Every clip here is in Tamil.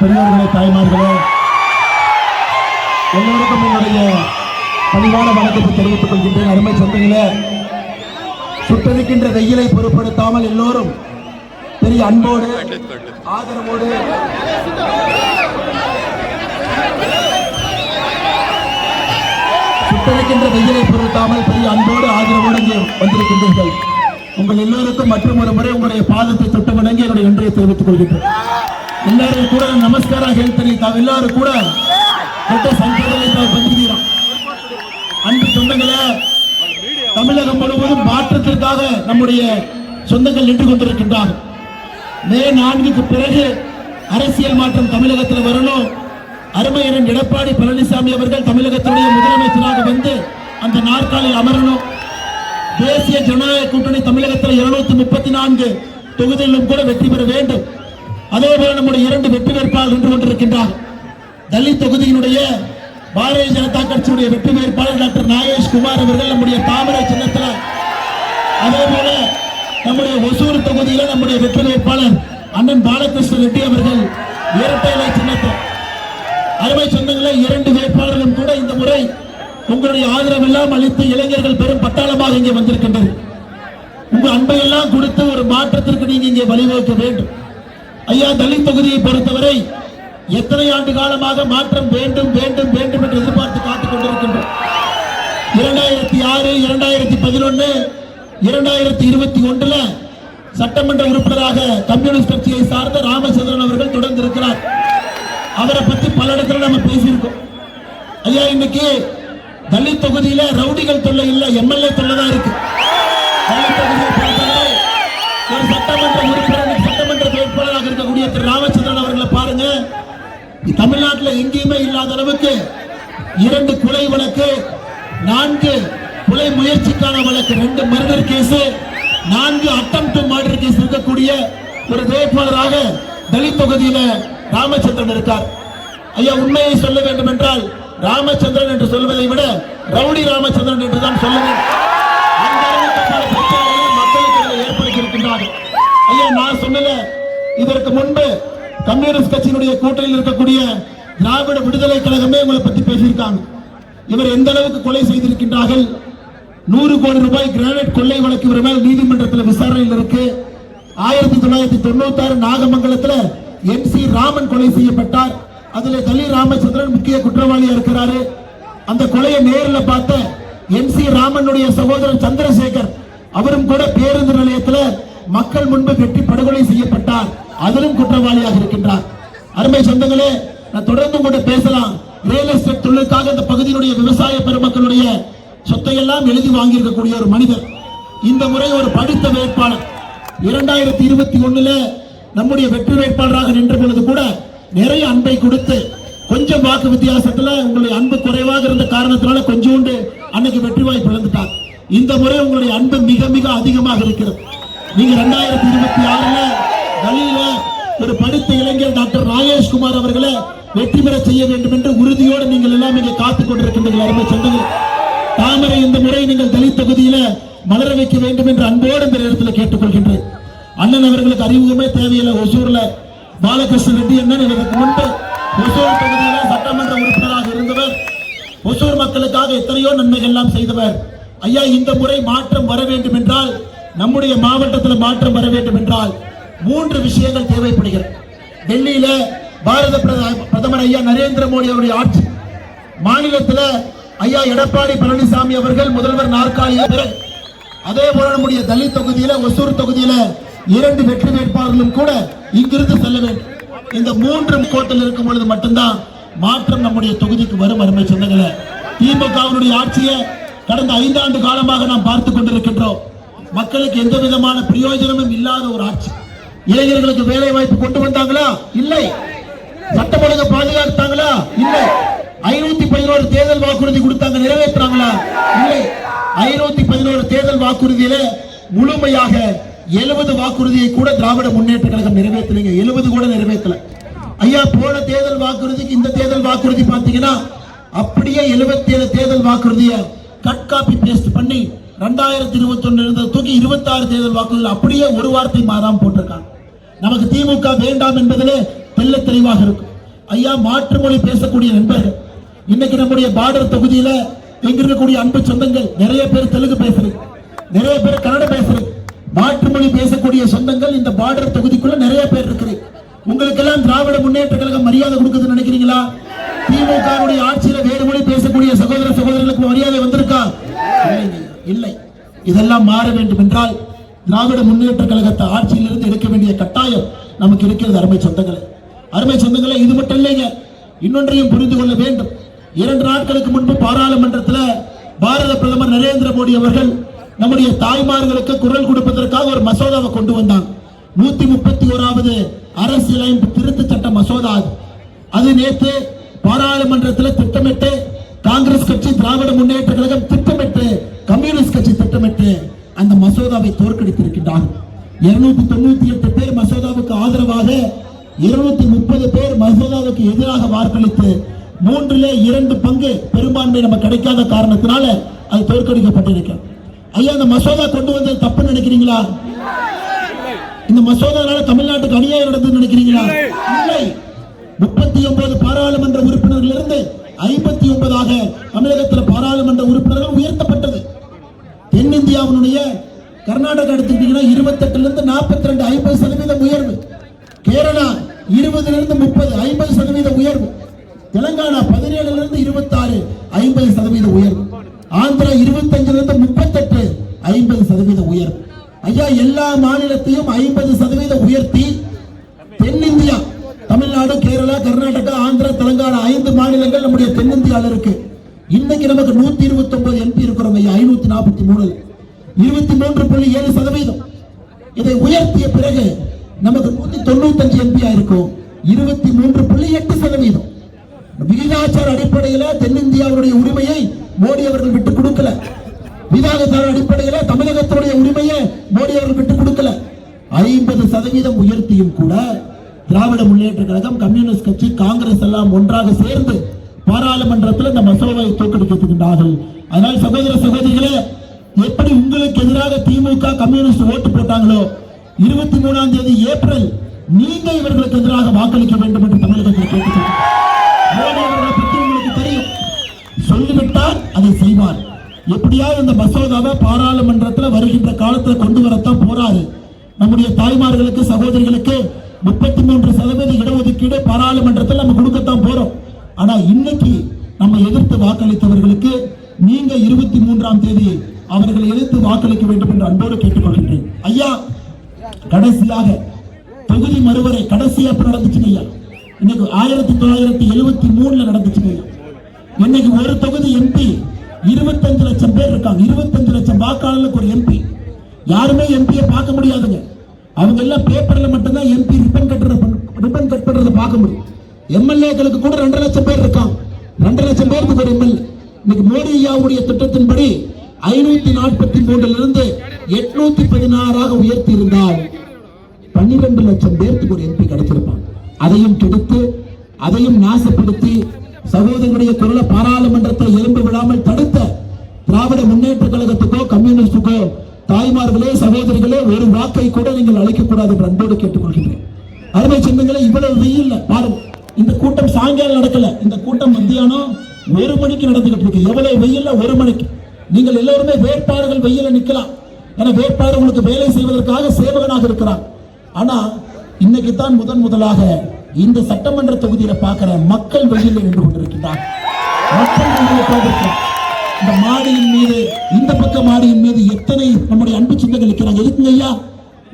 பெரியவர்களே, தாய்மார்களே, எல்லோருக்கும் என்னுடைய பணிவான வணக்கத்தை தெரிவித்துக் கொள்கின்றேன். அருமை சொந்தங்களே, சுட்டெடுக்கின்ற வெயிலை பொருட்படுத்தாமல் எல்லோரும் பெரிய அன்போடு ஆதரவோடு சுட்டெடுக்கின்ற வெயிலை பொருட்காமல் பெரிய அன்போடு ஆதரவோடு இங்கே வந்திருக்கின்றீர்கள். உங்கள் எல்லோருக்கும் மற்றும் ஒரு முறை உங்களுடைய பாதத்தை தொட்டு வணங்கி என்னுடைய நன்றியை தெரிவித்துக் கொள்கின்றேன். எல்லாரும் கூட நமஸ்கார ஹெல்த்தனி தாவ் எல்லாரும் கூட அன்பு சொந்தங்களே, தமிழகம் முழுவதும் மாற்றத்திற்காக நம்முடைய சொந்தங்கள் நின்று கொண்டிருக்கின்றார்கள். மே 4க்கு பிறகு அரசியல் மாற்றம் தமிழகத்தில் வரணும். அருமையரன் எடப்பாடி பழனிசாமி அவர்கள் தமிழகத்துடைய முதலமைச்சராக வந்து அந்த நாற்காலில் அமரணும். தேசிய ஜனநாயக கூட்டணி தமிழகத்தில் 234 தொகுதிகளிலும் கூட வெற்றி பெற வேண்டும். அதேபோல நம்முடைய 2 வெற்றி வேட்பாளர் நின்று கொண்டிருக்கின்றார். தலித் தொகுதியினுடைய பாரதிய ஜனதா கட்சியுடைய வெற்றி வேட்பாளர் டாக்டர் நாகேஷ் குமார் அவர்கள் நம்முடைய தாமரை சின்னத்தில், அதேபோல நம்முடைய ஒசூர் தொகுதியில் நம்முடைய வெற்றி வேட்பாளர் அண்ணன் பாலகிருஷ்ண ரெட்டி அவர்கள் இரட்டை இலை சின்னத்தில். அருமை சொந்தங்களே, 2 வேட்பாளர்களும் கூட இந்த முறை உங்களுடைய ஆதரவெல்லாம் அளித்து இளைஞர்கள் பெரும் பட்டாளமாக இங்கே வந்திருக்கின்றனர். உங்க அன்பையெல்லாம் கொடுத்து ஒரு மாற்றத்திற்கு நீங்க இங்கே வழிவகுக்க வேண்டும். ஐயா, தலித் தொகுதியை பொறுத்தவரை எத்தனை ஆண்டு காலமாக மாற்றம் வேண்டும் வேண்டும் வேண்டும் என்று எதிர்பார்த்து காத்துக் கொண்டிருக்கின்றோம். 2006, 2011, 2021 சட்டமன்ற உறுப்பினராக கம்யூனிஸ்ட் கட்சியை சார்ந்த ராமச்சந்திரன் அவர்கள் தொடர்ந்து இருக்கிறார். அவரை பற்றி பல இடத்துல நம்ம பேசியிருக்கோம். ஐயா, இன்னைக்கு தலித் தொகுதியில ரவுடிகள் தொல்லை இல்ல, எம்எல்ஏ தொல்லை தான் இருக்கு. தலித் தொகுதியை பொறுத்தவரை ஒரு சட்டமன்ற உறுப்பினர், சட்டமன்ற வேட்பாளராக இருக்கக்கூடிய திரு ராமச்சந்திரன் அவர்களை பாருங்க. தமிழ்நாட்டில் எங்கேயுமே இல்லாத அளவுக்கு 2 கொலை வழக்கு, 4 கொலை முயற்சிக்கான வழக்கு, 2 murder case, 4 attempt murder case இருக்கக்கூடிய ஒரு வேட்பாளராக தலித் தொகுதியில ராமச்சந்திரன் இருக்கார். ஐயா, உண்மையை சொல்ல வேண்டும் என்றால் ராமச்சந்திரன் என்று சொல்வதை விட ரவுடி ராமச்சந்திரன் என்று தான் சொல்ல வேண்டும். அந்த அளவுக்கு பல பிரச்சனைகளை மக்களுக்கு ஏற்படுத்தி இருக்கின்றார்கள். ஐயா, நான் சொல்லல, இதற்கு முன்பு கம்யூனிஸ்ட் கட்சியினுடைய கூட்டணியில் இருக்கக்கூடிய திராவிட விடுதலை கழகமே உங்களை பற்றி பேசியிருக்காங்க. இவர் எந்த அளவுக்கு கொலை செய்திருக்கின்றார்கள். 100 கோடி ரூபாய் கிரானைட் கொள்ளை வழக்கு இவர் மேல் நீதிமன்றத்தில் விசாரணையில் இருக்கு. 1996 நாகமங்கலத்தில் MC ராமன் கொலை செய்யப்பட்டார். அதில் தலி ராமச்சந்திரன் முக்கிய குற்றவாளியா இருக்கிறாரு. அந்த கொலையை நேரில் பார்த்த MC ராமனுடைய சகோதரன் சந்திரசேகர் அவரும் கூட பேருந்து நிலையத்தில் மக்கள் முன்பு வெட்டி படுகொலை செய்யப்பட்டார். அதிலும் குற்றவாளியாக இருக்கின்றார். அருமை சொந்தங்களே, நான் தொடர்ந்து கூட பேசலாம். ரியல் எஸ்டேட் தொழிலுக்காக இந்த பகுதியினுடைய விவசாய பெருமக்களுடைய சொத்தை எல்லாம் எழுதி வாங்கியிருக்கக்கூடிய ஒரு மனிதர். இந்த முறை ஒரு படித்த வேட்பாளர் 2021 நம்முடைய வெற்றி வேட்பாளராக நின்ற பொழுது கூட நிறைய அன்பை கொடுத்து கொஞ்சம் வாக்கு வித்தியாசத்தில் உங்களுடைய அன்பு குறைவாக இருந்த காரணத்தினால கொஞ்சோண்டு அன்னைக்கு வெற்றி வாய்ப்பு இழந்துட்டார். இந்த முறை உங்களுடைய அன்பு மிக மிக அதிகமாக இருக்கிறது. நீங்க 2026 டெல்லியில ஒரு படித்த இளைஞர் டாக்டர் நாகேஷ் குமார் அவர்களை வெற்றி பெற செய்ய வேண்டும் என்று உறுதியோடு நீங்கள் எல்லாம் இங்கே காத்துக் கொண்டிருக்கின்றீர்கள். அருமை சொந்தங்கள், தாமரை இந்த முறை நீங்கள் தலித் தொகுதியில மலர வைக்க வேண்டும் என்று அன்போடு இந்த நேரத்தில் கேட்டுக்கொள்கின்றேன். அண்ணன் அவர்களுக்கு அறிமுகமே தேவையில்லை. ஒசூர்ல பாலகிருஷ்ண ரெட்டி அண்ணன் இதற்கு முன்பு ஒசூர் தொகுதியில சட்டமன்ற உறுப்பினராக இருந்தவர். ஒசூர் மக்களுக்காக எத்தனையோ நன்மைகள் எல்லாம் செய்தவர். ஐயா, இந்த முறை மாற்றம் வர வேண்டும் என்றால், நம்முடைய மாவட்டத்தில் மாற்றம் வர வேண்டும் என்றால் 3 விஷயங்கள் தேவைப்படுகிறது. டெல்லியில பாரத பிரதமர் ஐயா நரேந்திர மோடி அவருடைய ஆட்சி, மாநிலத்தில் ஐயா எடப்பாடி பழனிசாமி அவர்கள் முதல்வர் நாற்காலியில், அதே போல நம்முடைய தலித் தொகுதியில ஒசூர் தொகுதியில 2 வெற்றி வேட்பாளர்களும் கூட இங்கிருந்து செல்ல வேண்டும். இந்த 3 கோட்டில் இருக்கும் பொழுது மட்டும்தான் மாற்றம் நம்முடைய தொகுதிக்கு வரும். அருமை சொந்தங்களே, திமுகவினுடைய ஆட்சியை கடந்த 5 ஆண்டு காலமாக நாம் பார்த்துக் கொண்டிருக்கின்றோம். மக்களுக்கு எந்த விதமான பிரயோஜனமும் இல்லாத ஒரு ஆட்சி. இளைஞர்களுக்கு வேலை வாய்ப்பு கொண்டு வந்தாங்களா? இல்லை. சட்டம் ஒழுங்கு பாதுகாத்தாங்களா? இல்லை. 511 தேர்தல் வாக்குறுதி கொடுத்தாங்க, நிறைவேற்றாங்களா? இல்லை. 511 தேர்தல் வாக்குறுதியில முழுமையாக 70 வாக்குறுதியை கூட திராவிட முன்னேற்ற கழகம் நிறைவேற்றலைங்க. 70 கூட நிறைவேற்றல. ஐயா, போன தேர்தல் வாக்குறுதிக்கு இந்த தேர்தல் வாக்குறுதி பார்த்தீங்கன்னா அப்படியே 77 தேர்தல் வாக்குறுதியை கட் காப்பி பேஸ்ட் பண்ணி 2021 இருந்தது தூக்கி 26 தேர்தல் வாக்குறுதிகள் அப்படியே ஒரு வார்த்தை மாறாம போட்டிருக்காங்க. நமக்கு திமுக வேண்டாம் என்பதிலே தெல்ல தெளிவாக இருக்கும். ஐயா மாற்று மொழி பேசக்கூடிய நண்பர்கள், இன்னைக்கு நம்முடைய பார்டர் தொகுதியில எங்க இருக்கக்கூடிய அன்பு சொந்தங்கள் நிறைய பேர் தெலுங்கு பேசுறது, நிறைய பேர் கன்னடம் பேசுறது, மாற்று மொழி பேசக்கூடிய சொந்தங்கள் இந்த பார்டர் தொகுதிக்குள்ள நிறைய பேர் இருக்கிறது. உங்களுக்கெல்லாம் திராவிட முன்னேற்ற கழகம் மரியாதை கொடுக்குதுன்னு நினைக்கிறீங்களா? திமுக ஆட்சியில வேறு மொழி பேசக்கூடிய சகோதர சகோதரர்களுக்கு மரியாதை வந்திருக்கா? இல்லை. இதெல்லாம் மாற வேண்டும் என்றால் திராவிட முன்னேற்ற கழகத்தை ஆட்சியிலிருந்து எடுக்க வேண்டிய கட்டாயம் நமக்கு இருக்கிறது. அருமை சொந்தங்களே, இது மட்டும் இல்லைங்க, இன்னொன்றையும் புரிந்து கொள்ள வேண்டும். 2 நாட்களுக்கு முன்பு பாராளுமன்றத்தில் பாரத பிரதமர் நரேந்திர மோடி அவர்கள் நம்முடைய தாய்மார்களுக்கு குரல் கொடுப்பதற்காக ஒரு மசோதாவை கொண்டு வந்தாங்க. 131வது அரசியலமைப்பு திருத்த சட்ட மசோதா. அது நேற்று பாராளுமன்றத்தில் திட்டமிட்டு காங்கிரஸ் கட்சி, திராவிட முன்னேற்ற கழகம் திட்டமிட்டு, கம்யூனிஸ்ட் கட்சி திட்டமிட்டு அந்த மசோதாவை தோற்கடித்திருக்கின்றார்கள். 298 பேர் மசோதாவுக்கு ஆதரவாக, 230 பேர் மசோதாவுக்கு எதிராக வாக்களித்து 3/2 பங்கு பெரும்பான்மை நம்ம கிடைக்காத காரணத்தினால அது தோற்கடிக்கப்பட்டிருக்கிறது. ஐயா, அந்த மசோதா கொண்டு வந்தது தப்பு நினைக்கிறீங்களா? இந்த மசோதானால தமிழ்நாட்டுக்கு அநியாயம் நடந்தது நினைக்கிறீங்களா? இல்லை. 39 பாராளுமன்ற உறுப்பினர்கள் இருந்து 59ஆக தமிழகத்தில் பாராளுமன்ற உறுப்பினர்கள் உயர்த்தப்பட்டது. தென்னிந்தியாவினுடைய கர்நாடகா எடுத்துக்கிட்டீங்கன்னா 28லிருந்து 42, 50% உயர்வு. கேரளா 20லிருந்து 30, 50% உயர்வு. தெலங்கானா 17லிருந்து 26, 50% உயர்வு. ஆந்திரா 25லிருந்து 38, 50% உயர்வு. ஐயா, எல்லா மாநிலத்தையும் 50% உயர்த்தி தென்னிந்தியா, தமிழ்நாடு, கேரளா, கர்நாடகா, ஆந்திரா, தெலங்கானா 5 மாநிலங்கள் நம்முடைய தென்னிந்தியாவில் இருக்கு. இன்னைக்கு நமக்கு 129 எம்பி இருக்கிறோம் ஐயா. 543 23.7%. இதை உயர்த்திய பிறகு நமக்கு 195 எம்பி ஆயிருக்கும். 23.8%. விகிதாச்சார அடிப்படையில் தென்னிந்தியாவுடைய உரிமையை மோடி அவர்கள் விட்டுக் கொடுக்கல. விகிதாச்சார அடிப்படையில் தமிழகத்தினுடைய உரிமையை மோடி அவர்கள் விட்டுக் கொடுக்கல. 50% உயர்த்தியும் கூட திராவிட முன்னேற்ற கழகம், கம்யூனிஸ்ட் கட்சி, காங்கிரஸ் எல்லாம் ஒன்றாக சேர்ந்து பாராளுமன்றத்தில் இந்த மசோதாவை தோற்கடிக்கின்றார்கள். அதனால் சகோதர சகோதரிகளே, எப்படி உங்களுக்கு எதிராக திமுக, கம்யூனிஸ்ட் ஓட்டு போட்டாங்களோ 23ஆம் தேதி ஏப்ரல் நீங்க இவர்களுக்கு எதிராக வாக்களிக்க வேண்டும் என்று தமிழகத்தில் கேட்டுக்கொள்கிறேன். மோடி அவர்களை பற்றி உங்களுக்கு தெரியும், சொல்லிவிட்டால் அதை செய்வார். எப்படியாவது இந்த மசோதாவை பாராளுமன்றத்தில் வருகின்ற காலத்தில் கொண்டு வரத்தான் போறாரு. நம்முடைய தாய்மார்களுக்கு, சகோதரிகளுக்கு 33% இடஒதுக்கீடு பாராளுமன்றத்தில் நம்ம கொடுக்கத்தான் போறோம். ஆனா இன்னைக்கு நம்ம எதிர்த்து வாக்களித்தவர்களுக்கு நீங்க 23ஆம் தேதி அவர்களை எதிர்த்து வாக்களிக்க வேண்டும் என்று அன்போடு கேட்டுக்கொள்கின்றேன். ஐயா, கடைசியாக தொகுதி மறுவரை கடைசியா நடந்துச்சுங்க ஐயா. இன்னைக்கு 1973 நடந்துச்சுங்க ஐயா. இன்னைக்கு ஒரு தொகுதி எம்பி 25 லட்சம் பேர் இருக்காங்க. 25 லட்சம் வாக்காளர்களுக்கு ஒரு எம்பி. யாருமே எம்பியை பார்க்க முடியாதுங்க. அவங்க எல்லாம் பேப்பர்ல மட்டும்தான் எம்பி ரிப்பன் கட் பண்றதை பார்க்க முடியும். எம்எல்ஏக்களுக்கு கூட 2 லட்சம் பேர் இருக்காங்க. 2 லட்சம் பேருக்கு ஒரு எம்எல்ஏ. இன்னைக்கு மோடி ஐயாவுடைய திட்டத்தின்படி 543 816 உயர்த்தி இருந்தால் 12 லட்சம் பேருக்கு ஒரு எம்பி கிடைச்சிருப்பாங்க. அதையும் கெடுத்து, அதையும் நாசப்படுத்தி சகோதரனுடைய குரலை பாராளுமன்றத்தில் எழும்ப விடாமல் தடுத்த திராவிட முன்னேற்ற கழகத்துக்கோ, கம்யூனிஸ்டுக்கோ, தாய்மார்களே, சகோதரிகளே, ஒரு வாக்கை கூட நீங்கள் அளிக்கக்கூடாது என்று அன்போடு கேட்டுக்கொள்கிறேன். அருமை சொந்தங்களே, இவ்வளவு வெயில் பாருங்க. இந்த கூட்டம் சாயங்காலம் நடக்கல, இந்த கூட்டம் மத்தியானம் 1 மணிக்கு நடந்துகிட்டு இருக்கு. எவ்வளவு வெயில்ல 1 மணிக்கு. நீங்கள் எல்லோருமே வேட்பாளர்கள் வெயில நிக்கலாம். ஏன்னா வேட்பாளர் உங்களுக்கு வேலை செய்வதற்காக சேவகனாக இருக்கிறார். ஆனா இன்னைக்கு தான் முதலாக இந்த சட்டமன்ற தொகுதியில பார்க்கிற மக்கள் வெயிலில் நின்று கொண்டிருக்கிறார். மக்கள் இந்த மாடியின் மீது, இந்த பக்க மாடியின் மீது எத்தனை நம்முடைய அன்பு சொந்தங்கள் இருக்கிறாங்க. எதுக்குங்க ஐயா?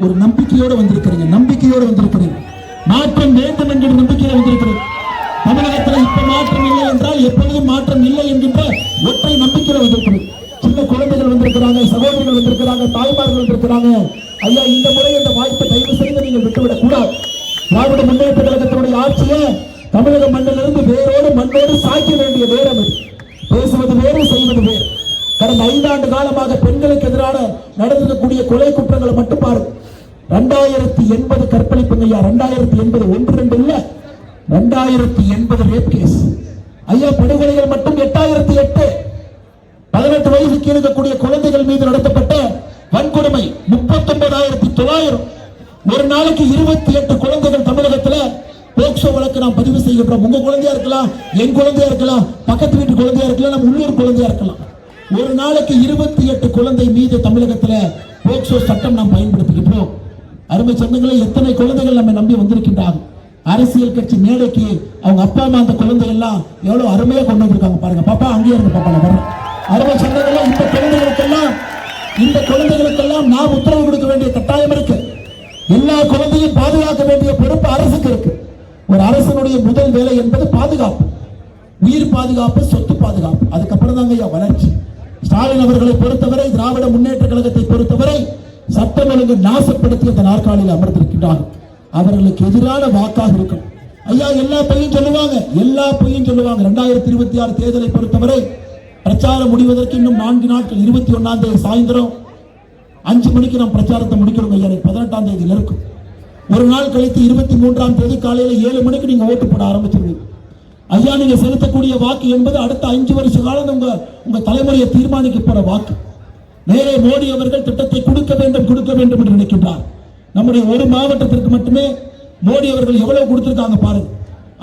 ஒரு நம்பிக்கையோடு வந்திருக்கிறீங்க. மாற்றம் வேண்டும் என்கிற நம்பிக்கையில வந்திருக்கிறது. தமிழகத்தில் இப்ப மாற்றம் இல்லை என்றால் எப்பொழுதும் மாற்றம் இல்லை என்கின்ற ஒற்றை நம்பிக்கையில வந்திருக்கிறது. சின்ன குழந்தைகள் வந்திருக்கிறாங்க, சகோதரர்கள் வந்திருக்கிறாங்க, தாய்மார்கள் வந்திருக்கிறாங்க. ஐயா, இந்த முறை இந்த வாய்ப்பை தயவு செய்து நீங்கள் விட்டுவிடக் கூடாது. திராவிட முன்னேற்ற கழகத்தினுடைய ஆட்சியை தமிழக மண்ணிலிருந்து வேரோடு மண்ணோடு சாய்க்க வேண்டிய நேரம் இது. பேசுவது வேறு, செய்வது வேறு. கடந்த 5 ஆண்டு காலமாக பெண்களுக்கு எதிரான நடந்திருக்கக்கூடிய கொலை குற்றங்களை மட்டும் பாருங்க. 2080 கற்பழிப்புங்க ஐயா. 2080 1-2 இல்ல, 2080 ரேப் கேஸ். ஐயா, படுகொலைகள் மட்டும் 8008. 18 வயசுக்கு இருக்கக்கூடிய குழந்தைகள் மீது நடத்தப்பட்ட வன்கொடுமை 39,900. ஒரு நாளைக்கு 28 குழந்தைகள் தமிழகத்தில் போக்சோ வழக்கு நாம் பதிவு செய்கின்றோம். உங்க குழந்தையா இருக்கலாம், என் குழந்தையா இருக்கலாம், பக்கத்து வீட்டு குழந்தையா இருக்கலாம், நம்ம உள்ளூர் குழந்தையா இருக்கலாம். ஒரு நாளைக்கு 28 குழந்தை மீது தமிழகத்துல போக்சோ சட்டம் நாம் பயன்படுத்துகின்றோம். அருமை சொந்தங்களே, எத்தனை குழந்தைகள் நம்ம நம்பி வந்திருக்கின்றார்கள். அரசியல் கட்சி மேடைக்கு அவங்க அப்பா அம்மா அந்த குழந்தை எல்லாம் எவ்வளவு அருமையா கொண்டு வந்திருக்காங்க பாருங்க. பாப்பா அங்கேயே இருந்து பாப்பா நான் வர்றேன். அருமை சொந்தங்களே, இந்த குழந்தைகளுக்கெல்லாம் நாம் உத்தரவு கொடுக்க வேண்டிய கட்டாயம் இருக்கு. எல்லா குழந்தையும் பாதுகாக்க வேண்டிய பொறுப்பு அரசுக்கு இருக்கு. ஒரு அரசனுடைய முதல் வேலை என்பது பாதுகாப்பு, உயிர் பாதுகாப்பு, சொத்து பாதுகாப்பு. அதுக்கப்புறம் தாங்க வளர்ச்சி. ஸ்டாலின் அவர்களை பொறுத்தவரை, திராவிட முன்னேற்ற கழகத்தை பொறுத்தவரை சட்டம் ஒழுங்கு நாசப்படுத்தி அந்த நாற்காலியில் அமர்ந்திருக்கின்றார்கள். அவர்களுக்கு எதிரான வாக்காக இருக்கும். ஐயா எல்லா பொய்யும் சொல்லுவாங்க, 2026 தேர்தலை பொறுத்தவரை பிரச்சாரம் முடிவதற்கு இன்னும் 4 நாட்கள். 21ஆம் தேதி சாயந்தரம் 5 மணிக்கு நாம் பிரச்சாரத்தை முடிக்கணும் ஐயா. 18ஆம் தேதியில் இருக்கும். ஒரு நாள் கழித்து 23ஆம் தேதி காலையில 7 மணிக்கு நீங்க ஓட்டு போட ஆரம்பிச்சிருவீங்க. ஐயா நீங்க செலுத்தக்கூடிய வாக்கு என்பது அடுத்த 5 வருஷ காலம் உங்க தலைமுறையை தீர்மானிக்க போற வாக்கு. நேரே மோடி அவர்கள் திட்டத்தை கொடுக்க வேண்டும் என்று நினைக்கின்றார். நம்முடைய ஒரு மாவட்டத்திற்கு மட்டுமே மோடி அவர்கள் எவ்வளவு கொடுத்திருக்காங்க பாருங்க.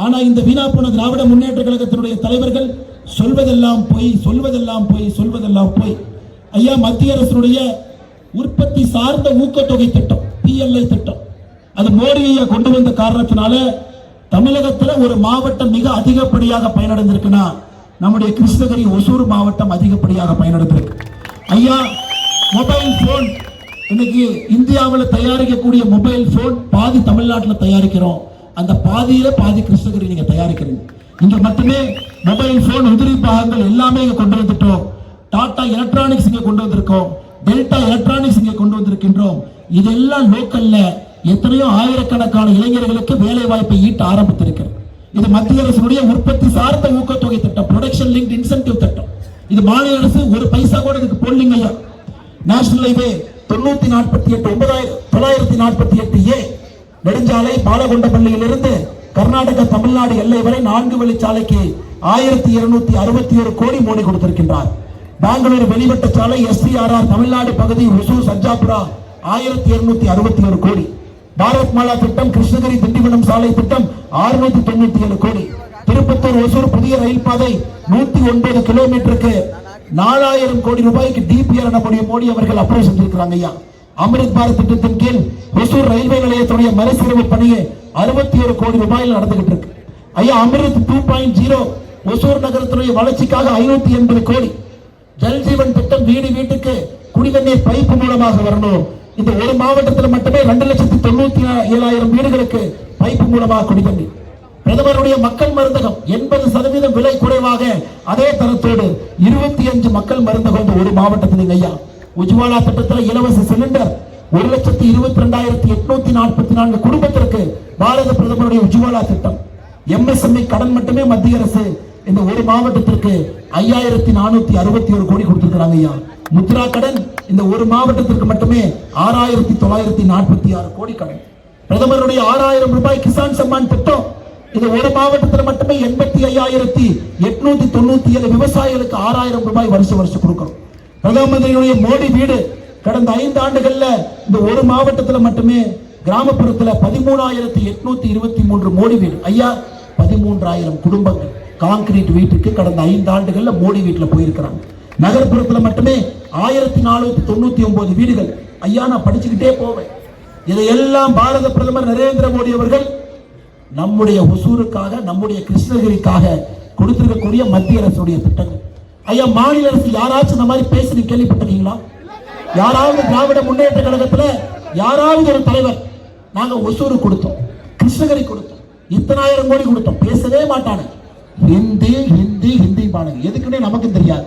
ஆனா இந்த வீணா போன திராவிட முன்னேற்ற கழகத்தினுடைய தலைவர்கள் சொல்வதெல்லாம் போய். ஐயா மத்திய அரசுடைய உற்பத்தி சார்ந்த ஊக்கத்தொகை திட்டம், PLI திட்டம், அது மோடி ஐயா கொண்டு வந்த காரணத்தினால தமிழகத்தில் ஒரு மாவட்டம் மிக அதிகப்படியாக பயனடைந்திருக்குன்னா நம்முடைய கிருஷ்ணகிரி ஒசூர் மாவட்டம் அதிகப்படியாக பயனடைந்திருக்கு. ஐயா மொபைல் போன், இன்னைக்கு இந்தியாவில் தயாரிக்கக்கூடிய மொபைல் போன் பாதி தமிழ்நாட்டில் தயாரிக்கிறோம். அந்த பாதியில பாதி கிருஷ்ணகிரி நீங்க தயாரிக்கிறீங்க. இங்க மட்டுமே மொபைல் போன் உதிரி பாகங்கள் எல்லாமே இங்க கொண்டு வந்துட்டோம். டாடா எலக்ட்ரானிக்ஸ் இங்க கொண்டு வந்திருக்கோம், டெல்டா எலக்ட்ரானிக்ஸ் இங்க கொண்டு வந்திருக்கின்றோம். இதெல்லாம் லோக்கல்ல எத்தனையோ ஆயிரக்கணக்கான இளைஞர்களுக்கு வேலை வாய்ப்பை ஈட்ட ஆரம்பித்திருக்கிறது. இது மத்திய அரசுடைய உற்பத்தி சார்ந்த ஊக்கத்தொகை திட்டம், ப்ரொடக்ஷன் லிங்க்ட் இன்சென்டிவ் திட்டம். இது மாநில அரசு ஒரு பைசா கூட இதுக்கு போடலிங்க ஐயா. நேஷனல் ஹைவே 948 நெடுஞ்சாலை பாலகொண்டப்பள்ளியிலிருந்து கர்நாடக தமிழ்நாடு எல்லை வரை 4 வழிச்சாலைக்கு 1261 கோடி மோடி கொடுத்திருக்கின்றார். பெங்களூரு வெளிவட்ட சாலை SCRR தமிழ்நாடு பகுதி ஒசூர் சஜ்ஜாபுரா 1261 கோடி. பாரத் மாலா திட்டம் கிருஷ்ணகிரி திண்டிவனம் சாலை திட்டம் 697 கோடி. திருப்பத்தூர் ஒசூர் புதிய ரயில் பாதை 109 கிலோமீட்டருக்கு 4000 கோடி ரூபாய்க்கு DPR நம்முடைய மோடி அவர்கள் அப்ரூவ் செஞ்சிருக்கிறாங்க ஐயா. அமிர்த் பாரத் திட்டத்தின் கீழ் ஒசூர் ரயில்வே நிலையத்துடைய மறுசீரமைப்பு பணியை 61 கோடி ரூபாயில் நடந்துகிட்டு இருக்கு ஐயா. அமிர்த் 2.0 ஒசூர் நகரத்துடைய வளர்ச்சிக்காக 580 கோடி. ஜல்ஜீவன் திட்டம் வீடு வீட்டுக்கு குடிநீர் பைப்பு மூலமாக வரணும். இந்த ஒரு மாவட்டத்தில் மட்டுமே 2,97,000 வீடுகளுக்கு பைப்பு மூலமாக குடிநீர். பிரதமருடைய மக்கள் மருந்தகம் 80% விலை குறைவாக அதே தரத்தோடு 25 மக்கள் மருந்தகம் ஒரு மாவட்டத்தில் ஐயா. உஜ்வாலா திட்டத்தில் இலவச சிலிண்டர் 1,22,844 குடும்பத்திற்கு பாரத பிரதமருடைய உஜ்வாலா திட்டம். MSME கடன் மட்டுமே மத்திய அரசு இந்த ஒரு மாவட்டத்திற்கு 5,461 கோடி கொடுத்திருக்கிறாங்க ஐயா. முத்ரா கடன் இந்த ஒரு மாவட்டத்திற்கு மட்டுமே 6,946 கோடி கடன். பிரதமருடைய 6,000 ரூபாய் கிசான் சம்மான் திட்டம் இது ஒரு மாவட்டத்தில் மட்டுமே 85,897 விவசாயிகளுக்கு 6,000 ரூபாய் வருஷம் கொடுக்கிறோம். பிரதம மந்திரியுடைய மோடி வீடு கடந்த 5 ஆண்டுகள்ல இந்த ஒரு மாவட்டத்தில் மட்டுமே கிராமப்புறத்தில் 13,823 மோடி வீடு ஐயா. 13,000 குடும்பங்கள் கான்கிரீட் வீட்டுக்கு கடந்த 5 ஆண்டுகள்ல மோடி வீட்டுல போயிருக்கிறாங்க. நகர்ப்புறத்தில் மட்டுமே 1,499 வீடுகள் ஐயா. நான் படிச்சுக்கிட்டே போவேன். இதையெல்லாம் பாரத பிரதமர் நரேந்திர மோடி அவர்கள் நம்முடைய ஒசூருக்காக, நம்முடைய கிருஷ்ணகிரிக்காக கொடுத்திருக்கக்கூடிய மத்திய அரசுடைய திட்டங்கள் ஐயா. மாநில அரசு யாராச்சும் இந்த மாதிரி பேசி கேள்விப்பட்டிருக்கீங்களா? யாராவது திராவிட முன்னேற்ற கழகத்துல யாராவது ஒரு தலைவர் நாங்க ஒசூரு கொடுத்தோம், கிருஷ்ணகிரி கொடுத்தோம், இத்தனாயிரம் கோடி கொடுத்தோம் பேசவே மாட்டானு. ஹிந்தி ஹிந்தி ஹிந்தி பானுங்க. எதுக்குன்னே நமக்கு தெரியாது.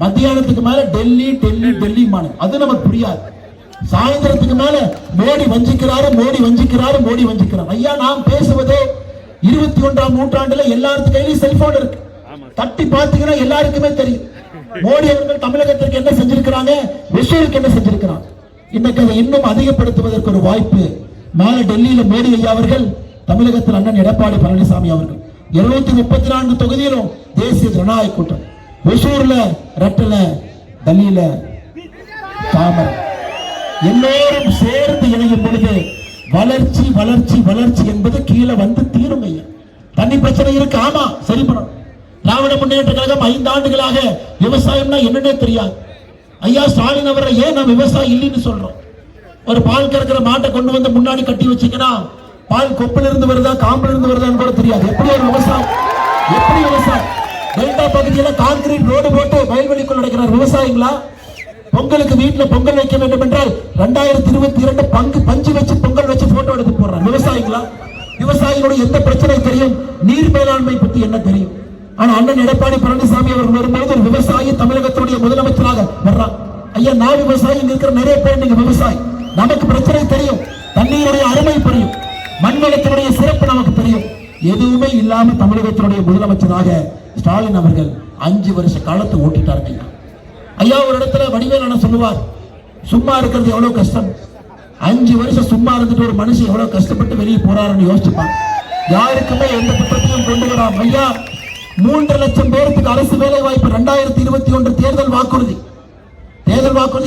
மத்தியானத்துக்கு மேல டெல்லி டெல்லி டெல்லி பானுங்க. அது நமக்கு புரியாது. சாயந்தரத்துக்கு மேல மோடி வஞ்சிக்கிறாரு, மோடி வஞ்சிக்கிறாரு, மோடி வஞ்சிக்கிறார். ஐயா நாம் பேசுவது 21ஆம் நூற்றாண்டுல எல்லாருக்கு கையிலும் செல்போன் இருக்கு. தட்டி பாத்தீங்கன்னா எல்லாருக்குமே தெரியும் மோடி அவர்கள் தமிழகத்திற்கு என்ன செஞ்சிருக்கிறாங்க, ஒசூருக்கு என்ன செஞ்சிருக்கிறாங்க. இன்னைக்கு அதை இன்னும் அதிகப்படுத்துவதற்கு ஒரு வாய்ப்பு. மேல டெல்லியில மோடி ஐயா அவர்கள், தமிழகத்தில் அண்ணன் எடப்பாடி பழனிசாமி அவர்கள் 234 தொகுதியிலும் தேசிய ஜனநாயக கூட்டணி, ஒசூர்ல ரெட்டல, டெல்லியில தாமரை, எல்லோரும் சேர்ந்து இணையும் பொழுது வளர்ச்சி வளர்ச்சி வளர்ச்சி என்பது கீழே வந்து தீரும் ஐயா. தண்ணி பிரச்சனை இருக்கு, ஆமா, சரி பண்ணணும். திராவிட முன்னேற்ற கழகம் 5 ஆண்டுகளாக விவசாயம்னா என்னன்னே தெரியாது. ஐயா ஸ்டாலின் அவரை ஏன் நம்ம விவசாயம் இல்லைன்னு சொல்றோம்? ஒரு பால் கறக்கிற மாட்டை கொண்டு வந்து முன்னாடி கட்டி வச்சுக்கனா பால் கொப்பில இருந்து வருதா காம்பில இருந்து வருதான்னு கூட தெரியாது. எப்படி ஒரு விவசாயம்? எப்படி விவசாயம்? டெல்டா பகுதியில் கான்கிரீட் ரோடு போட்டு வயல்வெளிக்குள் நடக்கிறார் விவசாயிங்களா? பொங்கலுக்கு வீட்டுல பொங்கல் வைக்க வேண்டும் என்றால் 2022 பஞ்சு வச்சு பொங்கல் வச்சு போட்டோ எடுத்து போடுறாங்க விவசாயிகளா? விவசாயிகளுடைய எந்த பிரச்சனை தெரியும்? நீர் மேலாண்மை பத்தி என்ன தெரியும்? ஆனா அண்ணன் எடப்பாடி பழனிசாமி அவர்கள் வரும்போது ஒரு விவசாயி தமிழகத்துடைய முதலமைச்சராக வர்றான். ஐயா நான் விவசாயி, இங்க இருக்கிற நிறைய பேர் நீங்க விவசாயி, நமக்கு பிரச்சனை தெரியும், தண்ணீருடைய அருமை புரியும், மண்வளத்தினுடைய சிறப்பு நமக்கு தெரியும். எதுவுமே இல்லாம தமிழகத்தினுடைய முதலமைச்சராக ஸ்டாலின் அவர்கள் 5 வருஷ காலத்தை ஓட்டிட்டாருங்க ஐயா. ஐயா ஒரு இடத்துல வடிவேல் சொல்லுவார், சும்மா இருக்கிறது எவ்வளவு கஷ்டம். 5 வருஷம் சும்மா இருந்துட்டு ஒரு மனுஷன் எவ்வளவு கஷ்டப்பட்டு வெளியே போறாருன்னு யோசிச்சுப்பான். யாருக்குமே எந்த திட்டத்தையும் கொண்டு வராம ஐயா 3 லட்சம் பேருக்கு அரசு வேலை வாய்ப்பு 2021 தேர்தல் வாக்குறுதி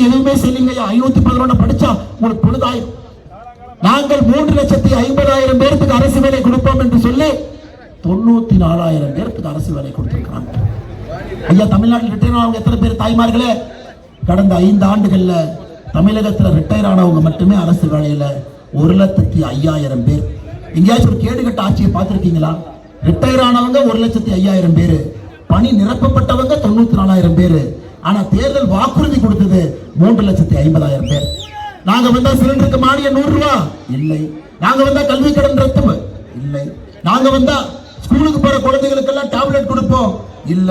எதுவுமே செய்யுங்க. 511 படிச்சா உங்களுக்கு பொழுதாயிரும். நாங்கள் 3,50,000 பேருக்கு அரசு வேலை கொடுப்போம் என்று சொல்லி 94,000 பேருக்கு அரசு வேலை கொடுத்திருக்கிறாங்க. ஐயா தமிழ்நாட்டில் ரிட்டையர் ஆனவங்க எத்தனை பேர் தாய்மார்களே? கடந்த 5 ஆண்டுகள்ல தமிழகத்தில் ரிட்டையர் ஆனவங்க மட்டுமே அரசு வேலையில 1,05,000 பேர். எங்கேயாச்சும் ஒரு கேடுகட்ட ஆட்சியை பார்த்திருக்கீங்களா? ரிட்டையர் ஆனவங்க 1,05,000 பேரு, பணி நிரப்பப்பட்டவங்க 94,000 பேரு. ஆனா தேர்தல் வாக்குறுதி கொடுத்தது 3,50,000 பேர். நாங்க வந்தா சிலிண்டருக்கு மானியம் 100 ரூபாய் இல்லை, நாங்க வந்தா கல்வி கடன் ரத்து இல்லை, நாங்க வந்தா ஸ்கூலுக்கு போற குழந்தைகளுக்கு எல்லாம் டேப்லெட் கொடுப்போம் இல்ல,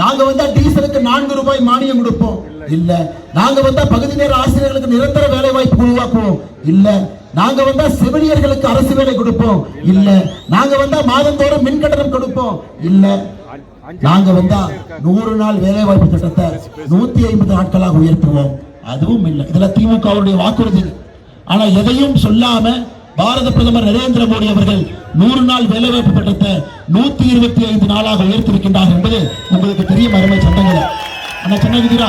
நாங்க வந்தா டீசலுக்கு 4 ரூபாய் மானியம் கொடுப்போம் இல்ல, நாங்க வந்தா பகுதி நேர ஆசிரியர்களுக்கு நிரந்தர வேலை வாய்ப்பு உருவாக்குவோம் இல்ல, நாங்க வந்தா செவிலியர்களுக்கு அரசு வேலை கொடுப்போம் இல்ல, நாங்க வந்தா மாதந்தோறும் மின் கட்டணம் கொடுப்போம் இல்ல, நாங்க வந்தா 100 நாள் வேலை வாய்ப்பு திட்டத்தை 150 நாட்களாக உயர்த்துவோம், அதுவும் இல்லை. இதெல்லாம் திமுகவுடைய வாக்குறுதி. ஆனா எதையும் சொல்லாம பாரத பிரதமர் நரேந்திர மோடி அவர்கள் 100 நாள் வேலை வாய்ப்பு திட்டத்தை 125 நாளாக உயர்த்திருக்கின்றார் என்பது உங்களுக்கு தெரியும் அருமை சொந்தங்களே. ஆனா சொன்னீங்களா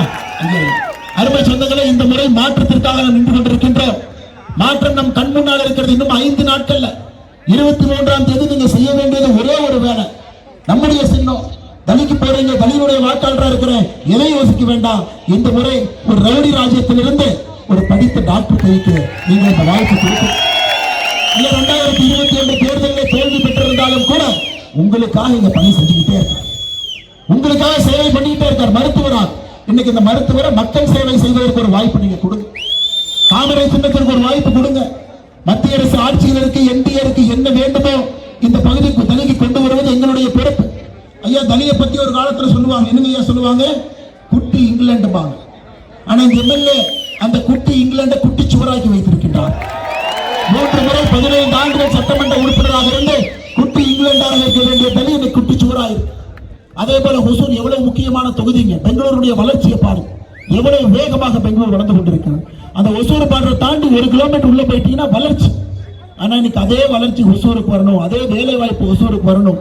அருமை சொந்தங்களே, இந்த முறை மாற்றத்திற்காக நாம் நின்று கொண்டிருக்கின்றோம். மாற்றம் நம் கண் முன்னால் இருக்கிறது. இன்னும் 5 நாட்கள்ல 23ஆம் தேதி நீங்க செய்ய வேண்டியது ஒரே ஒரு வேலை. நம்முடைய சின்னம் தலிக்கு போறீங்க, தலியுடைய வாக்காளராக இருக்கிறேன், எதை யோசிக்க வேண்டாம். இந்த முறை ஒரு ரவுடி ராஜ்யத்திலிருந்து ஒரு படித்த டாக்டர் கைக்கு நீங்க இந்த வாய்ப்பு கொடுக்க. 2022 தேர்தலில் தோல்வி பெற்றிருந்தாலும் கூட உங்களுக்காக இங்க பணி செஞ்சுக்கிட்டே இருக்கார், உங்களுக்காக சேவை பண்ணிக்கிட்டே இருக்கார். மருத்துவராக இன்னைக்கு இந்த மருத்துவரை மக்கள் சேவை செய்வதற்கு ஒரு வாய்ப்பு நீங்க கொடுங்க. தாமரை சின்னத்திற்கு ஒரு வாய்ப்பு கொடுங்க. மத்திய அரசு ஆட்சியினருக்கு என்டிஆருக்கு என்ன வேண்டுமோ இந்த பகுதிக்கு தலிக்கு கொண்டு வருவது எங்களுடைய பொறுப்பு. ஐயா தலியை பத்தி ஒரு காலத்துல சொல்லுவாங்க, என்னங்க சொல்லுவாங்க, குட்டி இங்கிலாந்து பாங்க. ஆனா இந்த எம்எல்ஏ அந்த குட்டி இங்கிலாண்டை குட்டி சுவராக்கி வைத்திருக்கின்றார். 3 முறை 15 ஆண்டுகள் சட்டமன்ற உறுப்பினராக இருந்து குட்டி இங்கிலாண்டாக இருக்க வேண்டிய தலி இந்த குட்டி சுவராயிருக்கு. அதே போல ஹொசூர் எவ்வளவு முக்கியமான தொகுதிங்க. பெங்களூருடைய வளர்ச்சியை பாருங்க, எவ்வளவு வேகமாக பெங்களூர் வளர்ந்து கொண்டிருக்கிறது. அந்த ஒசூர் பாடுற தாண்டி 1 கிலோமீட்டர் உள்ள போயிட்டீங்கன்னா வளர்ச்சி. ஆனா இன்னைக்கு அதே வளர்ச்சி ஒசூருக்கு வரணும், அதே வேலை வாய்ப்பு ஒசூருக்கு வரணும்,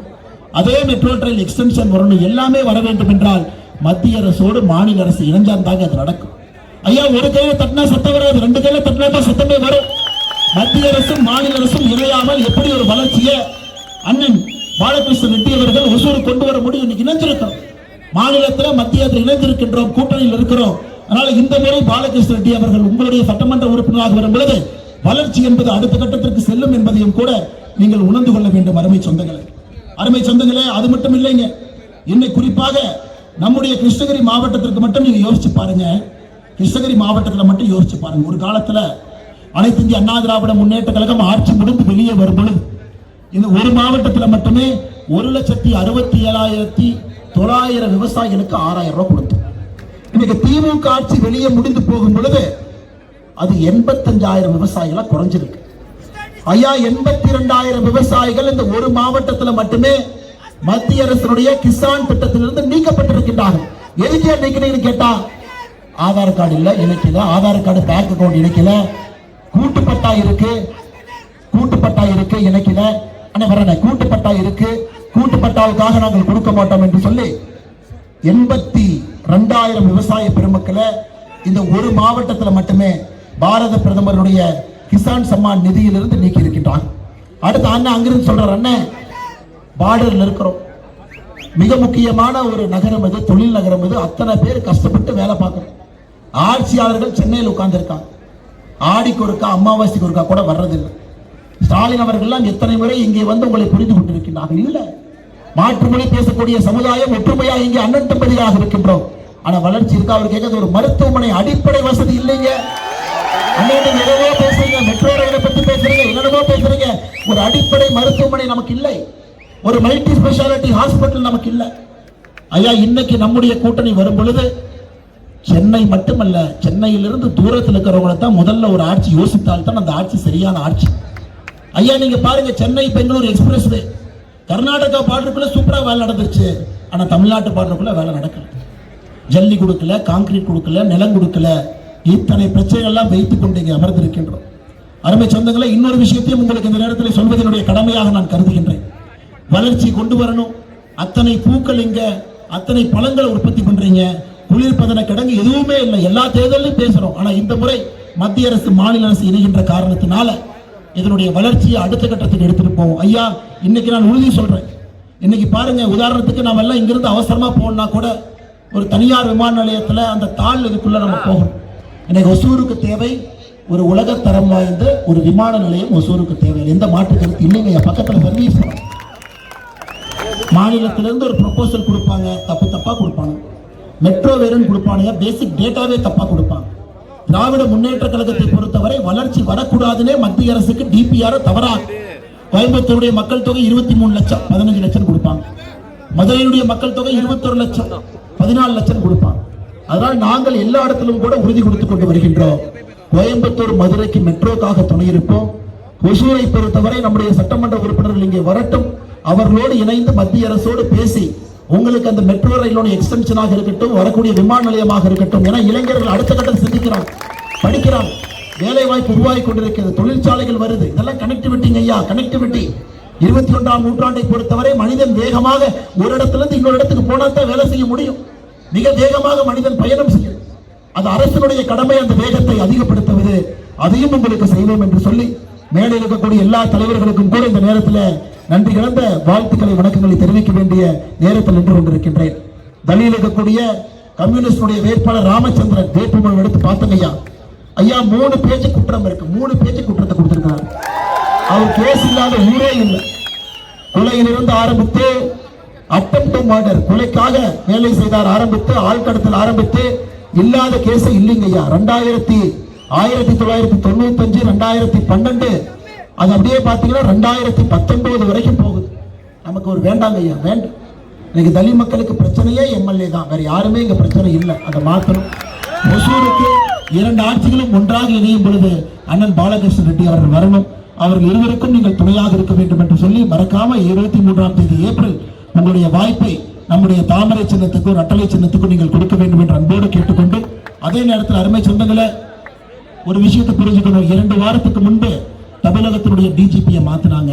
அதே மெட்ரோ ரயில் எக்ஸ்டென்ஷன் வரணும், எல்லாமே வர வேண்டும் என்றால் மத்திய அரசோடு மாநில அரசு இணைஞ்சாந்தாங்க அது நடக்கும். ஐயா ஒரு கையில தட்டினா சத்தம் வராது, 2 கையில தட்டினா சத்தமே வரும். மத்திய அரசும் மாநில அரசும் இணையாமல் எப்படி ஒரு வளர்ச்சியை அண்ணன் பாலகிருஷ்ண ரெட்டி அவர்கள் ஒசூருக்கு கொண்டு வர முடியும்? இன்னைக்கு இணைஞ்சிருக்கிறோம், மாநிலத்தில் மத்தியத்தில் இணைந்திருக்கின்றோம், கூட்டணியில் இருக்கிறோம். அதனால இந்த முறை பாலகிருஷ்ண ரெட்டி அவர்கள் உங்களுடைய சட்டமன்ற உறுப்பினராக வரும்பொழுது வளர்ச்சி என்பது அடுத்த கட்டத்திற்கு செல்லும் என்பதையும் கூட நீங்கள் உணர்ந்து கொள்ள வேண்டும். அருமை சொந்தங்களே, அது மட்டும் இல்லைங்க, இன்னைக்கு குறிப்பாக நம்முடைய கிருஷ்ணகிரி மாவட்டத்திற்கு மட்டும் நீங்க யோசிச்சு பாருங்க. கிருஷ்ணகிரி மாவட்டத்தில் மட்டும் யோசிச்சு பாருங்க. ஒரு காலத்துல அனைத்து இந்திய அண்ணா திராவிட முன்னேற்ற கழகம் ஆட்சி முடிந்து வெளியே வரும் பொழுது இந்த ஒரு மாவட்டத்தில் மட்டுமே 1,67,900 விவசாயிகளுக்கு 6,000 ரூபாய் கொடுத்தோம். இன்னைக்கு திமுக ஆட்சி வெளியே முடிந்து போகும் பொழுது அது 85,000 விவசாயிகளா குறைஞ்சிருக்கு. ஐயா 82,000 விவசாயிகள் இந்த ஒரு மாவட்டத்தில் மட்டுமே மத்திய அரசுடைய கிசான் திட்டத்திலிருந்து நீக்கப்பட்டிருக்கின்றார்கள். எதுக்கே நீக்கிறீங்கன்னு கேட்டா ஆதார் கார்டு இல்ல இணைக்கல, ஆதார் கார்டு பேங்க் அக்கௌண்ட் இணைக்கல, கூட்டுப்பட்டா இருக்கு இணைக்கல, கூட்டுப்பட்டா இருக்கு, கூட்டுப்பட்டாவுக்காக நாங்கள் கொடுக்க மாட்டோம் என்று சொல்லி 82,000 விவசாய பெருமக்களை இந்த ஒரு மாவட்டத்தில் மட்டுமே பாரத பிரதமருடைய கிசான் சம்மான் நிதியிலிருந்து நீக்கி இருக்கின்றார். அடுத்த அண்ணன் அங்கிருந்து சொல்றார், அண்ணன் பார்டர்ல இருக்கிறோம், மிக முக்கியமான ஒரு நகரம் இது, தொழில் நகரம் இது, அத்தனை பேர் கஷ்டப்பட்டு வேலை பார்க்கணும். ஆட்சியாளர்கள் சென்னையில் உட்கார்ந்து இருக்காங்க, ஆடிக்கு ஒருக்கா அமாவாசைக்கு ஒருக்கா கூட வர்றதில்லை. ஸ்டாலின் அவர்கள் எத்தனை முறை இங்கே வந்து உங்களை புரிந்து கொண்டிருக்கிறார்கள். இல்ல, மாற்று மொழி பேசக்கூடிய சமுதாயம் ஒற்றுமையா இங்கே அண்ணன் தம்பதியாக இருக்கின்றோம். ஆனா வளர்ச்சி இருக்கா? அவர் கேட்கறது ஒரு மருத்துவமனை அடிப்படை வசதி இல்லைங்க. அண்ணன் என்னவோ பேசுறீங்க, மெட்ரோ ரயிலை பத்தி பேசுறீங்க, என்னென்னவோ பேசுறீங்க, ஒரு அடிப்படை மருத்துவமனை நமக்கு இல்லை, ஒரு மல்டி ஸ்பெஷாலிட்டி ஹாஸ்பிட்டல் நமக்கு இல்லை. ஐயா, இன்னைக்கு நம்முடைய கூட்டணி வரும் பொழுது சென்னை மட்டுமல்ல, சென்னையிலிருந்து தூரத்தில் இருக்கிறவங்களை தான் முதல்ல ஒரு ஆட்சி யோசித்தால் தான் அந்த ஆட்சி சரியான ஆட்சி. ஐயா, நீங்க பாருங்க, சென்னை பெங்களூர் எக்ஸ்பிரஸ் வே கர்நாடகா பார்டருக்குள்ள சூப்பரா வேலை நடந்துருச்சு. ஆனா தமிழ்நாட்டு பார்டருக்குள்ள வேலை நடக்கல. ஜல்லி கொடுக்கல, கான்கிரீட் கொடுக்கல, நிலம் கொடுக்கல, இத்தனை பிரச்சனைகள்லாம் வைத்துக் கொண்டு இங்கே அமர்ந்திருக்கின்றோம். அருமை சொந்தங்களை, இன்னொரு விஷயத்தையும் உங்களுக்கு இந்த நேரத்தில் சொல்வதனுடைய கடமையாக நான் கருதுகின்றேன். வளர்ச்சி கொண்டு வரணும். அத்தனை பூக்கள் இங்க, அத்தனை பழங்களை உற்பத்தி பண்றீங்க, குளிர்பதன கிடங்கு எதுவுமே இல்லை. எல்லா தேர்தலையும் பேசுறோம். ஆனா இந்த முறை மத்திய அரசு மாநில அரசு இணைகின்ற காரணத்தினால இதனுடைய வளர்ச்சியை அடுத்த கட்டத்துக்கு எடுத்துட்டு போவோம். ஐயா, இன்னைக்கு நான் உறுதி சொல்றேன். இன்னைக்கு பாருங்க, உதாரணத்துக்கு நாம எல்லாம் இங்கிருந்து அவசரமா போனா கூட ஒரு தனியார் விமான நிலையத்தில் அந்த தாள் இதுக்குள்ள நம்ம போகணும். இன்னைக்கு ஒசூருக்கு தேவை ஒரு உலக தரம் வாய்ந்த ஒரு விமான நிலையம். ஒசூருக்கு தேவை, எந்த மாற்று கருத்து இல்லைங்க. பக்கத்தில் சர்வீஸ் மாநிலத்திலிருந்து ஒரு ப்ரொபோசல் கொடுப்பாங்க, தப்பா கொடுப்பாங்க. மெட்ரோ வேறுன்னு கொடுப்பானுங்க, பேசிக் டேட்டாவே தப்பா கொடுப்பாங்க. திராவிட முன்னேற்ற கழகத்தை பொறுத்தவரை வளர்ச்சி வரக்கூடாதுன்னே மத்திய அரசுக்கு டிபிஆர் தவறா. கோயம்புத்தூருடைய மக்கள் தொகை 23 லட்சம், 15 லட்சம் கொடுப்பாங்க. மதுரையுடைய மக்கள் தொகை 21 லட்சம், 14 லட்சம் கொடுப்பாங்க. அதனால் நாங்கள் எல்லா இடத்திலும் கூட உறுதி கொடுத்துக் கொண்டு வருகின்றோம். கோயம்புத்தூர் மதுரைக்கு மெட்ரோக்காக துணை இருப்போம். ஒசூரை பொறுத்தவரை நம்முடைய சட்டமன்ற உறுப்பினர்கள் இங்கே வரட்டும், அவர்களோடு இணைந்து மத்திய அரசோடு பேசி உங்களுக்கு அந்த மெட்ரோ ரயிலோட எக்ஸ்டென்ஷனாக இருக்கட்டும், வரக்கூடிய விமான நிலையமாக இருக்கட்டும். ஏன்னா இளைஞர்கள் அடுத்த கட்டம் சிந்திக்கிறாங்க, படிக்கிறாங்க, வேலை வாய்ப்பு உருவாகி கொண்டிருக்கிறது, தொழிற்சாலைகள் வருது. இதெல்லாம் கனெக்டிவிட்டிங்க ஐயா, கனெக்டிவிட்டி. 21ஆம் நூற்றாண்டை பொறுத்தவரை மனிதன் வேகமாக ஒரு இடத்திலிருந்து இன்னொரு இடத்துக்கு போனா தான் வேலை செய்ய முடியும். மிக வேகமாக மனிதன் பயணம் செய்யும். அது அரசினுடைய கடமை, அந்த வேகத்தை அதிகப்படுத்துவது. அதையும் உங்களுக்கு செய்வோம் என்று சொல்லி மேலே இருக்கக்கூடிய எல்லா தலைவர்களுக்கும் கூட இந்த நேரத்தில் நன்றி கலந்த வாழ்த்துக்களை வணக்கங்களை தெரிவிக்க வேண்டிய நேரத்தில் நின்று கொண்டிருக்கின்றேன். டெல்லியில் இருக்கக்கூடிய கம்யூனிஸ்டுடைய வேட்பாளர் ராமச்சந்திரன் வேட்புமனு எடுத்து பார்த்தங்க ஐயா. ஐயா 3 பேஜ் குற்றம் இருக்கு, 3 பேஜ் குற்றத்தை கொடுத்திருக்காரு. அவர் கேஸ் இல்லாத ஊரே இல்லை. கொலையிலிருந்து ஆரம்பித்து அட்டம் டு மர்டர், கொலைக்காக வேலை செய்தார் ஆரம்பித்து, ஆழ்கடத்தல் ஆரம்பித்து இல்லாத கேஸ் இல்லைங்க ஐயா. 1995, 2012 அது அப்படியே பார்த்தீங்கன்னா 2019 வரைக்கும் போகுது. நமக்கு ஒரு வேண்டாங்க ஐயா, வேண்டாம். இன்னைக்கு தலித் மக்களுக்கு பிரச்சனையே எம்எல்ஏ தான், வேற யாருமே இங்க பிரச்சனை இல்லை. அதை மாற்றணும். ஒசூருக்கு 2 ஆட்சிகளும் ஒன்றாக இணையும் பொழுது அண்ணன் பாலகிருஷ்ண ரெட்டி அவர்கள் வரணும். அவர்கள் இருவருக்கும் நீங்கள் துணையாக இருக்க வேண்டும் என்று சொல்லி மறக்காம 23ஆம் தேதி ஏப்ரல் உங்களுடைய வாய்ப்பை நம்முடைய தாமரை சின்னத்துக்கும் ரட்டளை சின்னத்துக்கும் நீங்கள் கொடுக்க வேண்டும் என்று அன்போடு கேட்டுக்கொண்டு, அதே நேரத்தில் அருமை சொந்தங்களை ஒரு விஷயத்தை புரிஞ்சுக்கணும். 2 வாரத்துக்கு முன்பு தமிழகத்தினுடைய டிஜிபியை மாத்தினாங்க,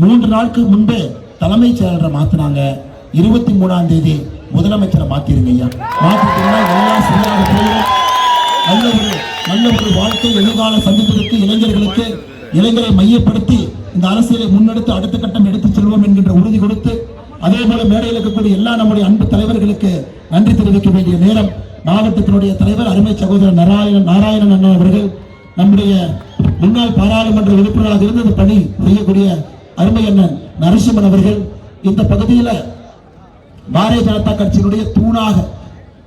3 நாளுக்கு முன்பு தலைமைச் செயலரை மாத்தினாங்க, 23ஆம் தேதி முதலமைச்சரை மாத்திருங்க ஐயா. மாத்திட்டீங்கன்னா எல்லாம் சரியாக போயிடும். நல்ல ஒரு வாழ்க்கை எதிர்கால சந்திப்பதற்கு இளைஞர்களுக்கு, இளைஞரை மையப்படுத்தி இந்த அரசியலை முன்னெடுத்து அடுத்த கட்டம் எடுத்து செல்வோம் என்கின்ற உறுதி கொடுத்து, அதே போல மேடையில் இருக்கக்கூடிய எல்லா நம்முடைய அன்பு தலைவர்களுக்கு நன்றி தெரிவிக்க வேண்டிய நேரம். மாவட்டத்தினுடைய தலைவர் அருமை சகோதரர் நாராயணன் அண்ணா அவர்கள், நம்முடைய முன்னாள் பாராளுமன்ற உறுப்பினராக இருந்து பணி செய்யக்கூடிய அருமை அண்ணன் நரசிம்மன் அவர்கள், இந்த பகுதியில் பாரதிய ஜனதா கட்சியினுடைய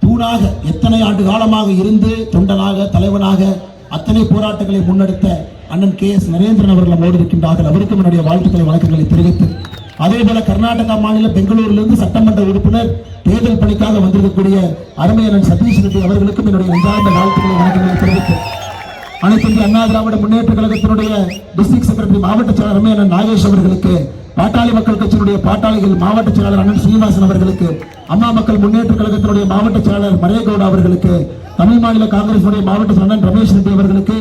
தூணாக எத்தனை ஆண்டு காலமாக இருந்து தொண்டனாக தலைவனாக அத்தனை போராட்டங்களை முன்னெடுத்த அண்ணன் KS நரேந்திரன் அவர்கள் நம்மோடு இருக்கின்றார்கள். அவருக்கும் என்னுடைய வாழ்த்துக்களை வணக்கங்களை தெரிவித்து, அதே போல கர்நாடகா மாநில பெங்களூரிலிருந்து சட்டமன்ற உறுப்பினர் தேர்தல் பணிக்காக வந்திருக்கக்கூடிய அருமை அண்ணன் சதீஷ் ரெட்டி அவர்களுக்கும் என்னுடைய நெஞ்சார்ந்த வாழ்த்துக்களை வணக்கங்களை தெரிவித்து, அனைத்து இந்திய அண்ணா திராவிட முன்னேற்ற கழகத்தினுடைய டிஸ்ட்ரிக்ட் செக்ரட்டரி மாவட்ட செயலர் அருமை அண்ணன் நாகேஷ் அவர்களுக்கு, பாட்டாளி மக்கள் கட்சியினுடைய பாட்டாளிகள் மாவட்ட செயலாளர் அண்ணன் சீனிவாசன் அவர்களுக்கு, அம்மா மக்கள் முன்னேற்ற கழகத்தினுடைய மாவட்ட செயலாளர் மரேகவுடா அவர்களுக்கு, தமிழ் மாநில காங்கிரஸ் மாவட்ட அண்ணன் ரமேஷ் ரெட்டி அவர்களுக்கு,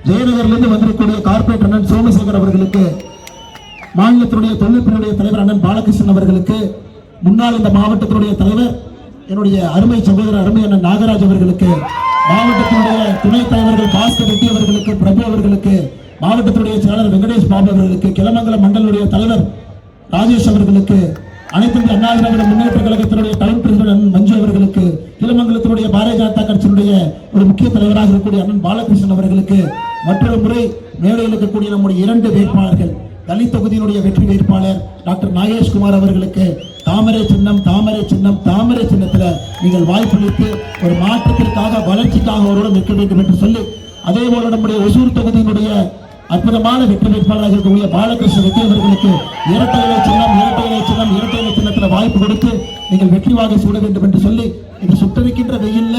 ஜெயநகரிலிருந்து வந்திருக்கக்கூடிய கார்பரேட் அண்ணன் சோமசேகர் அவர்களுக்கு, மாநிலத்தினுடைய தொழில்நுட்பத்தினுடைய தலைவர் அண்ணன் பாலகிருஷ்ணன் அவர்களுக்கு, முன்னாள் இந்த மாவட்டத்தினுடைய தலைவர் என்னுடைய அருமை சகோதரர் அருமை அண்ணன் நாகராஜ் அவர்களுக்கு, மாவட்டத்தினுடைய துணைத் தலைவர்கள் பாஸ்கர் ரெட்டி அவர்களுக்கு, பிரபு அவர்களுக்கு, மாவட்டத்தினுடைய செயலாளர் வெங்கடேஷ் பாபு அவர்களுக்கு, கிளமங்கலம் மண்டலுடைய தலைவர் ராஜேஷ் அவர்களுக்கு, அனைத்து இந்திய அண்ணா திராவிட முன்னேற்ற கழகத்தினுடைய டவுன் பிரசிடன்ட் மஞ்சு அவர்களுக்கு, கிளமங்கலத்தினுடைய பாரதிய ஜனதா கட்சியினுடைய ஒரு முக்கிய தலைவராக இருக்கக்கூடிய அண்ணன் பாலகிருஷ்ணன் அவர்களுக்கு, மற்றொரு முறை மேடையில் இருக்கக்கூடிய நம்முடைய 2 வேட்பாளர்கள் தலித் தொகுதியினுடைய வெற்றி வேட்பாளர் டாக்டர் நாகேஷ்குமார் அவர்களுக்கு தாமரை சின்னம் தாமரை சின்னத்தில் நீங்கள் வாய்ப்பளித்து ஒரு மாற்றத்திற்காக வளர்ச்சிக்காக அவரோடு நிற்க வேண்டும் என்று சொல்லி, அதே போல நம்முடைய ஒசூர் தொகுதியினுடைய அற்புதமான வெற்றி வேட்பாளராக இருக்கக்கூடிய பாலகிருஷ்ண ரெட்டி அவர்களுக்கு இரட்டை இலை சின்னத்தில் வாய்ப்பு கொடுத்து நீங்கள் வெற்றி வாகை சூட வேண்டும் என்று சொல்லி, இது சுட்டரிக்கின்ற வெயில்ல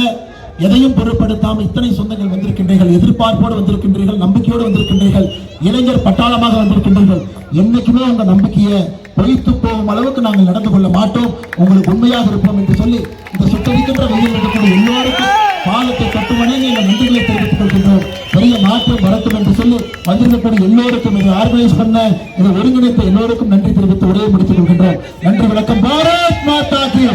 எதையும் பொருட்படுத்தாமல் இத்தனை சொந்தங்கள் வந்திருக்கின்றீர்கள், எதிர்பார்ப்போடு வந்திருக்கின்றீர்கள், நம்பிக்கையோடு வந்திருக்கின்றீர்கள், இளைஞர் பட்டாளமாக வந்திருக்கின்றீர்கள். என்னைக்குமே உங்க நம்பிக்கையை பொய்த்து போகும் அளவுக்கு நாங்கள் நடந்து கொள்ள மாட்டோம், உங்களுக்கு உண்மையாக இருப்போம் என்று சொல்லி இந்த சுட்டரிக்கின்ற வெயில் இருக்கக்கூடிய எல்லோருக்கும் பாலத்தை கட்டுமனே எங்கள் நன்றிகளை தெரிவித்துக் கொள்கின்றோம். பெரிய மாற்றம் வரட்டும் என்று சொல்லி வந்திருக்கக்கூடிய எல்லோருக்கும், இதை ஆர்கனைஸ் பண்ண, இதை ஒருங்கிணைத்த எல்லோருக்கும் நன்றி தெரிவித்து உரையை முடித்துக் கொள்கின்றோம். நன்றி, வணக்கம். பாரத் மாதா கி.